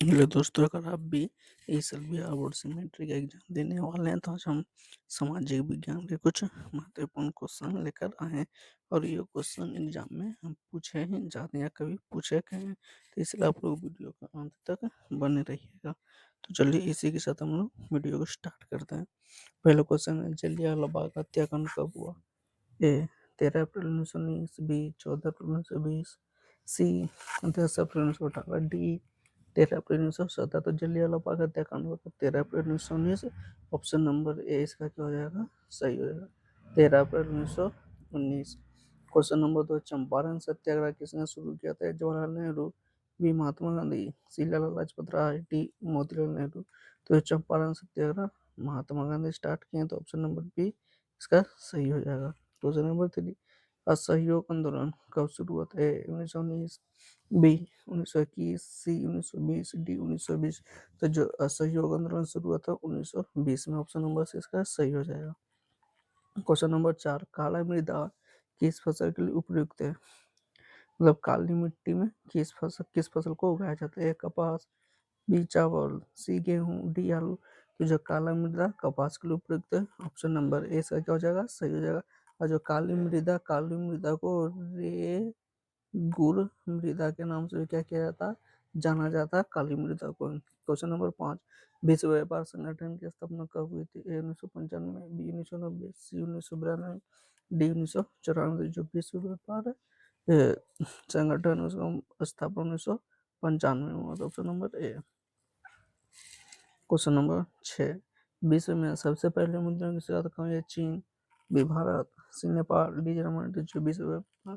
Hello दोस्तों, अगर आप भी एसएलवी बोर्ड से मैट्रिक एग्जाम देने वाले हैं तो आज हम सामाजिक विज्ञान के कुछ महत्वपूर्ण क्वेश्चन लेकर आए हैं। और ये क्वेश्चन एग्जाम में हम पूछे हैं जाते हैं या कभी पूछे गए हैं, तो इसलिए आप लोग वीडियो का अंत तक बने रहिएगा। तो चलिए इसी के साथ हम लोग वीडियो को स्टार्ट करते हैं। पहला क्वेश्चन है, जलियांवाला बाग हत्याकांड कब हुआ? ए 13 अप्रैल 1919, बी 14 अप्रैल 1920, सी 10 अप्रैल 1918, डी 13 अप्रैल 1917। तो जलियांवाला बाग हत्याकांड हुआ था 13 अप्रैल 1919। ऑप्शन नंबर ए इसका क्या हो जाएगा? सही हो जाएगा, 13 अप्रैल 1919। क्वेश्चन नंबर 2, चंपारण सत्याग्रह किसने शुरू किया था? जवाहरलाल नेहरू, बी महात्मा गांधी, सी लाला लाजपत राय, डी मोतीलाल नेहरू। तो ये चंपारण सत्याग्रह महात्मा गांधी स्टार्ट किए, तो ऑप्शन नंबर बी इसका सही हो जाएगा। क्वेश्चन नंबर 3, असहयोग आंदोलन कब शुरू हुआ था? 1919, बी 1921, सी 1920, डी 1920। तो जो असहयोग आंदोलन शुरू हुआ था 1920 में, ऑप्शन नंबर सी इसका सही हो जाएगा। क्वेश्चन नंबर 4, काला मृदा किस फसल के लिए उपयुक्त है? मतलब काली मिट्टी में किस फसल को उगाया जाता है? कपास, बी चावल, सी गेहूं, डी आलू। तो जो काला मृदा कपास के लिए उपयुक्त है, ऑप्शन नंबर ए इसका क्या हो जाएगा? सही हो जाएगा। और जो काली मृदा को गुड़ मृदा के नाम से भी क्या किया जाता है? जाना जाता है काली मृदा को। क्वेश्चन नंबर 5, विश्व व्यापार संगठन की स्थापना कब हुई थी? ए 1995, बी 1990, सी 1992, डी 1994। जो विश्व व्यापार संगठन उसका स्थापना 1995 में हुआ था, option number A. Question number 6, विश्व में सबसे पहले मुद्रण की शुरुआत कहाँ हुई है? चीन, बी भारत, सी नेपाल, डी जर्मनी। जो विश्व व्यापार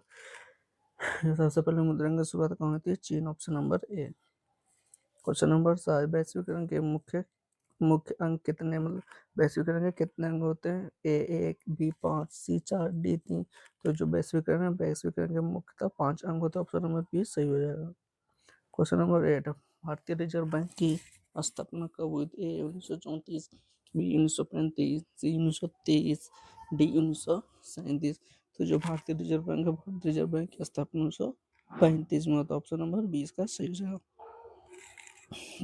सबसे पहले मुद्रण की शुरुआत कहाँ हुई थी? चीन, option number A. Question number 7, वैश्वीकरण के मुख्य मुख्य अंक कितने, मतलब वैश्वीकरण के कितने अंग होते हैं? ए 1, बी 5, सी 4, डी 3। तो जो वैश्वीकरण के मुख्यतः 5 अंग होते हैं, ऑप्शन नंबर बी सही हो जाएगा। क्वेश्चन नंबर 8, भारतीय रिजर्व बैंक की स्थापना कब हुई थी? ए 1934, बी 1935, सी 1923, डी 1937। तो जो भारतीय रिजर्व बैंक की स्थापना 1935 में होता है, ऑप्शन नंबर 20 का सही हो जाएगा।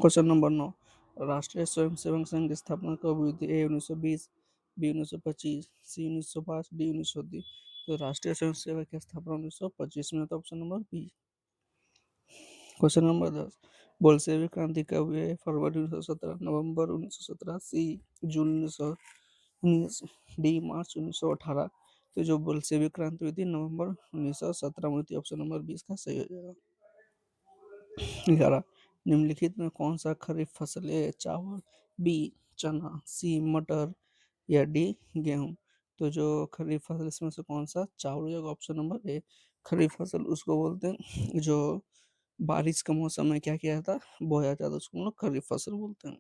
क्वेश्चन नंबर 9, राष्ट्रीय स्वयंसेवक संघ की स्थापना कब हुई थी? ए 1920, बी 1925, सी 1905, डी 1930। तो राष्ट्रीय स्वयंसेवक की स्थापना 1925 में होता है, option number B. Question number 10, Bolshevik क्रांति कब हुई है? फरवरी 1917, नवंबर 1917, सी जून 1919, डी मार्च 1918। तो जो बोल्शेविक क्रांति हुई थी नवंबर 1917 में हुई थी, ऑप्शन नंबर 20 का सही हो जाएगा। 11, निम्नलिखित में कौन सा खरीफ फसल है? चावल, बी चना, सी मटर, या डी गेहूं। तो जो खरीफ फसल इसमें से कौन सा चावल हो जाएगा? ऑप्शन नंबर ए। खरीफ फसल उसको बोलते हैं जो बारिश के मौसम में क्या किया जाता है? बोया जाता है, उसको हम लोग खरीफ फसल बोलते हैं।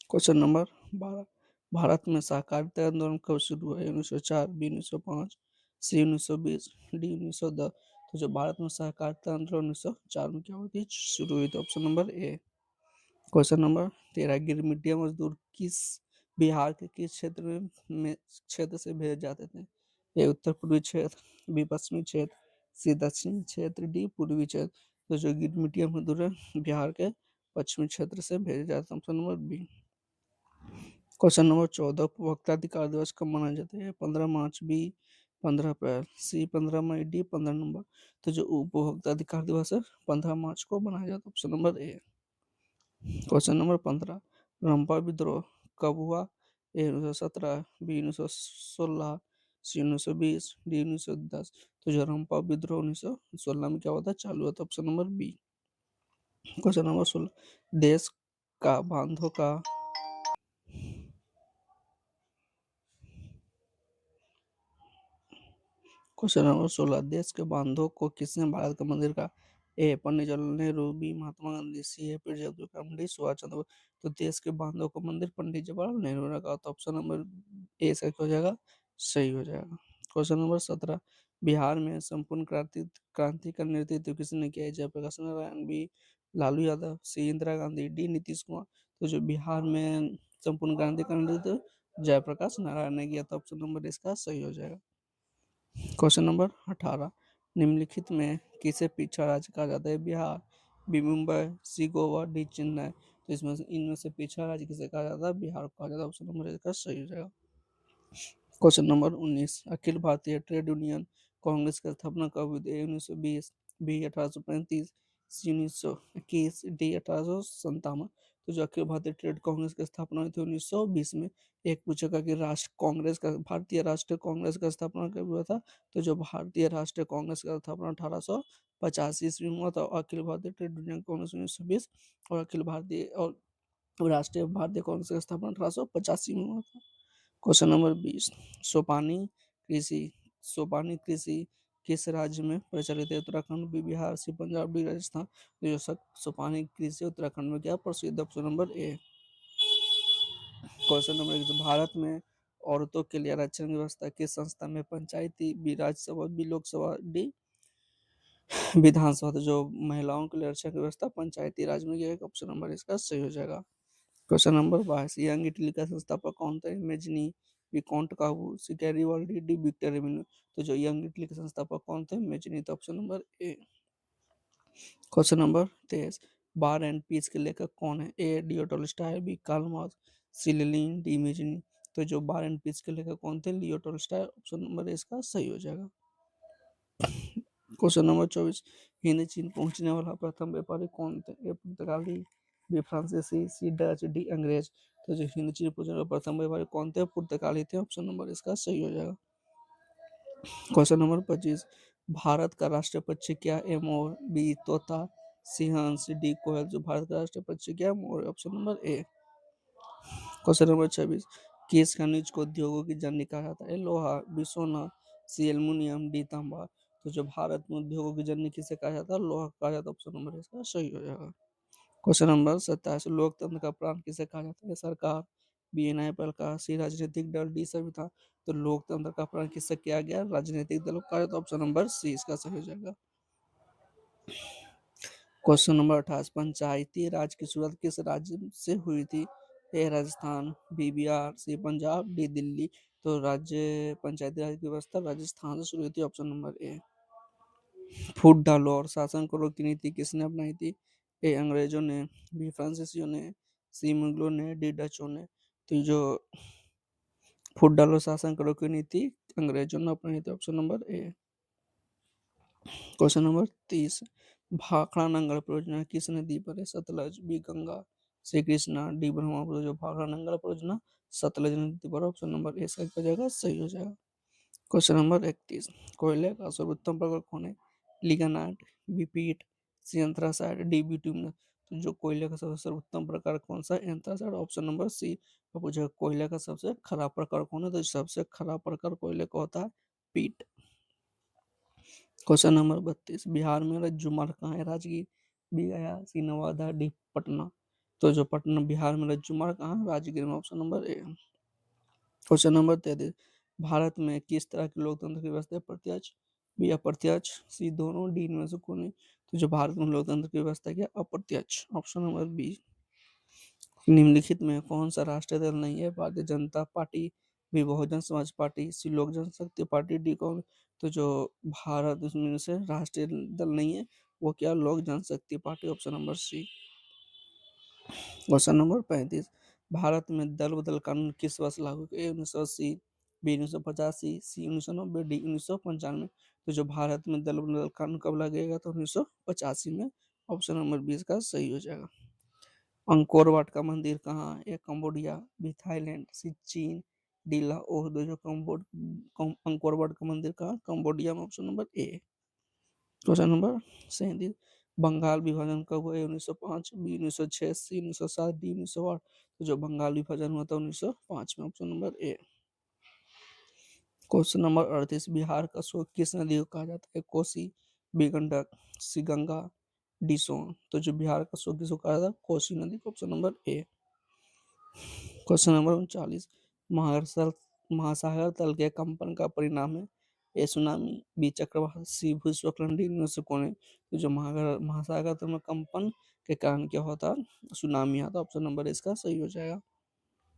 क्वेश्चन नंबर 12, भारत में सहकारिता आंदोलन कब शुरू हुआ? 1904, बी 1905, सी 1920, डी 1910। तो जो भारत में सहकारिता आंदोलन 1904 में क्या हुई थी? शुरू हुई थी, option number A. Question number 13, गिरमिटिया मजदूर किस बिहार के किस क्षेत्र से भेजे जाते थे? ए उत्तर पूर्वी क्षेत्र, बी पश्चिमी क्षेत्र, सी दक्षिणी क्षेत्र, डी पूर्वी क्षेत्र। तो जो गिरमिटिया मजदूर है बिहार के पश्चिमी क्षेत्र से भेजे जाते हैं, option number B. Question number 14, उपभोक्ता अधिकार दिवस कब मनाया जाता है? 15 मार्च, बी 15 अप्रैल, सी 15 मई, डी 15 नवंबर। तो जो उपभोक्ता अधिकार दिवस है 15 मार्च को मनाया जाता है, option number A. Question number 15, रंपा विद्रोह कब हुआ? ए 1917, बी 1916, सी 1920, डी 1910। तो जो रंपा विद्रोह 1916 में क्या हुआ था? चालू हुआ था, option number B. Question number 16, देश का बांधों का क्वेश्चन नंबर 16, देश के बांधों को किसने भारत का मंदिर का? ए पंडित जवाहरलाल नेहरू, बी महात्मा गांधी, सी एपीजे अब्दुल कलाम, डी सुभाष चंद्र बोस। तो देश के बांधों को मंदिर पंडित जवाहरलाल नेहरू ने कहा था, ऑप्शन नंबर ए से हो जाएगा, सही हो जाएगा। क्वेश्चन नंबर 17, बिहार में संपूर्ण क्रांति क्रांति का नेतृत्व किसने किया है? जयप्रकाश नारायण, बी लालू यादव, सी इंदिरा गांधी, डी नीतीश कुमार। तो जो बिहार में संपूर्ण क्रांति का नेतृत्व जयप्रकाश नारायण ने किया था, ऑप्शन नंबर इसका सही हो जाएगा। क्वेश्चन नंबर 18, निम्नलिखित में किसे पिछड़ा राज्य कहा जाता है? बिहार, बी मुंबई, सी गोवा, डी चेन्नई। तो इसमें से इनमें से पिछड़ा राज्य किसे कहा जाता है? बिहार को कहा जाता है। ऑप्शन नंबर इसका सही हो जाएगा। Question number 19, Akhil Bharatiya trade union Congress की स्थापना कब हुई थी? 1920, बी 1835, सी 1921, डी 1857। तो जो अखिल भारतीय ट्रेड कांग्रेस की स्थापना हुई थी 1920 में। एक पूछेगा कि राष्ट्र कांग्रेस का, भारतीय राष्ट्रीय कांग्रेस का स्थापना कब हुआ था? तो जो भारतीय राष्ट्रीय कांग्रेस का स्थापना 1885 ईस्वी में हुआ था। अखिल भारतीय ट्रेड यूनियन कांग्रेस 1920, और अखिल भारतीय और राष्ट्रीय भारतीय कांग्रेस का स्थापना 1885 में हुआ था। क्वेश्चन नंबर 20, सोपानी कृषि, सोपानी कृषि किस राज्य में प्रचलित है? उत्तराखंड, बी बिहार, सी पंजाब, डी राजस्थान। तो जो सोपानी कृषि उत्तराखंड में क्या प्रसिद्ध? Option number A. Question number 1, Bharat में औरतों के लिए आरक्षण की व्यवस्था किस संस्था में? Panchayati, B Rajya Sabha, B Lok Sabha, D Vidhan Sabha. तो जो महिलाओं के लिए आरक्षण की व्यवस्था पंचायती राज में किया गया। ऑप्शन नंबर इसका सही हो जाएगा। क्वेश्चन नंबर 22, यंग इटली का संस्थापक कौन था? इमेजनी, विकोंट काबू, सी गैरिबाल्डी, डी विक्टर एमिनो। तो जो यंग इटली के संस्थापक कौन थे? इमेजनी। तो option number A. Question number 23, war and peace के लेखक कौन है? A Leo Tolstoy, B Karl Marx, C Lenin, D इमेजनी। तो जो बार एंड पीस के लेखक कौन थे? लियो टॉलस्टॉय। ऑप्शन नंबर इसका सही हो जाएगा। क्वेश्चन नंबर 24, हिंद चीन पहुंचने वाला प्रथम व्यापारी कौन थे? ए पुर्तगाली, बी फ्रांसीसी, सी डच, डी अंग्रेज। तो जो हिंद चीन पहुंचने वाले प्रथम व्यापारी कौन थे? पुर्तगाली थे। ऑप्शन नंबर इसका सही हो जाएगा। क्वेश्चन नंबर 25, भारत का राष्ट्रीय पक्षी क्या है? मोर, बी तोता, सी हंस, डी कोयल। जो भारत का राष्ट्रीय पक्षी क्या है? मोर। Option number A. Question number 26, किस खनिज को उद्योगों की जननी कहा जाता है? लोहा, बी सोना, सी एल्युमिनियम, डी तांबा। तो जो भारत में उद्योगों की जननी किसे कहा जाता है? लोहा कहा जाता है। ऑप्शन नंबर इसका सही हो जाएगा। क्वेश्चन नंबर 27, लोकतंत्र का प्राण किसे कहा जाता है? सरकार, बी न्यायपालिका, सी राजनीतिक दल, डी संविधान। तो लोकतंत्र का प्राण किससे किया गया? राजनीतिक दलों का कहा जाता है। ऑप्शन नंबर सी इसका सही हो जाएगा। क्वेश्चन नंबर 28, पंचायती राज की शुरुआत किस राज्य से हुई थी? ए राजस्थान, बी बिहार, सी पंजाब, डी दिल्ली। तो राज्य पंचायती राज की व्यवस्था राजस्थान से शुरू हुई थी। ऑप्शन नंबर ए। फूट डालो और शासन करो की नीति किसने अपनाई थी? ए अंग्रेजों ने, बी फ्रांसीसियों ने, सी मुगलों ने, डी डचों ने। तो जो फूट डालो शासन करो की नीति अंग्रेजों ने अपनाई थी। Option number A. Question number 30, Bhakra Nangal परियोजना किस नदी पर है? Sutlej, B Ganga, C Krishna, D Brahmaputra. जो भाखड़ा नंगल परियोजना सतलज नदी पर। ऑप्शन नंबर ए सही हो जाएगा, सही हो जाएगा। क्वेश्चन नंबर 31, कोयले का सर्वोत्तम प्रकार कौन है? लिग्नाइट, बी पीट, सी एंथ्रासाइट, डी बिटुमिनस। तो जो कोयले का सबसे सर्वोत्तम प्रकार कौन सा? एंथ्रासाइट। Option number C. तो पूछेगा कोयले का सबसे खराब प्रकार कौन है? तो सबसे खराब प्रकार कोयले का होता है पीट। क्वेश्चन नंबर 32, बिहार में रज्जु मार्ग कहाँ है? राजगीर, बी गया, सी नवादा, डी पटना। तो जो पटना बिहार में रज्जु मार्ग कहाँ है? राजगीर में। Option number A. Question number 33, Bharat में किस तरह की लोकतंत्र की व्यवस्था है? प्रत्यक्ष, बी अप्रत्यक्ष, सी दोनों, डी इनमें से कोई नहीं। तो जो भारत में लोकतंत्र की व्यवस्था क्या? अप्रत्यक्ष। Option number B. निम्नलिखित में कौन सा राष्ट्रीय दल नहीं है? Bharatiya Janata party, B Bahujan Samaj party, सी लोक जनशक्ति पार्टी, डी कांग्रेस। तो जो भारत उसमें से राष्ट्रीय दल नहीं है वो क्या? Lok Janshakti Party. Option number C. Question number 35, भारत में दल बदल कानून किस वर्ष लागू किया? 1980, बी 1985, सी 1990, डी 1995। तो जो भारत में दल बदल कानून कब लागेगा? तो 1985 में। ऑप्शन नंबर 20 का सही हो जाएगा। अंकोर वाट का मंदिर कहाँ है? ए कंबोडिया, बी थाईलैंड, सी चीन, डी लाओस। दो जो अंकोर वाट का मंदिर कहाँ? कंबोडिया में। Option number A. Question number 37, Bengal विभाजन कब हुआ? 1905, बी 1906, सी 1907, डी 1908। तो जो बंगाल विभाजन हुआ था 1905 में। Option number A. Question number 38, Bihar का शोक किस नदी को कहा जाता है? कोसी, बी गंडक, सी गंगा, डी सोन। तो जो बिहार का शोक किसको कहा जाता है? कोसी नदी को। Option number A. Question number 39, महासागर महासागर तल के कंपन का परिणाम है? ए सुनामी, बी चक्रवात, सी भूस्खलन, डी इनमें से कौन है? तो जो महासागर तल में कंपन के कारण क्या होता है? सुनामी आता है। ऑप्शन नंबर इसका सही हो जाएगा।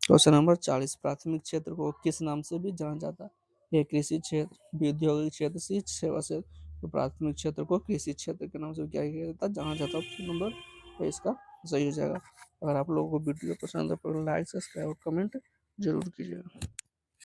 क्वेश्चन नंबर 40, प्राथमिक क्षेत्र को किस नाम से भी जाना जाता है? ए कृषि क्षेत्र, बी औद्योगिक क्षेत्र, सी सेवा क्षेत्र। तो प्राथमिक क्षेत्र को कृषि क्षेत्र के नाम से क्या किया जाता है, जाना जाता है। ऑप्शन नंबर ए इसका सही हो जाएगा। अगर आप लोगों को वीडियो पसंद है तो लाइक सब्सक्राइब और कमेंट जरूर कीजिएगा।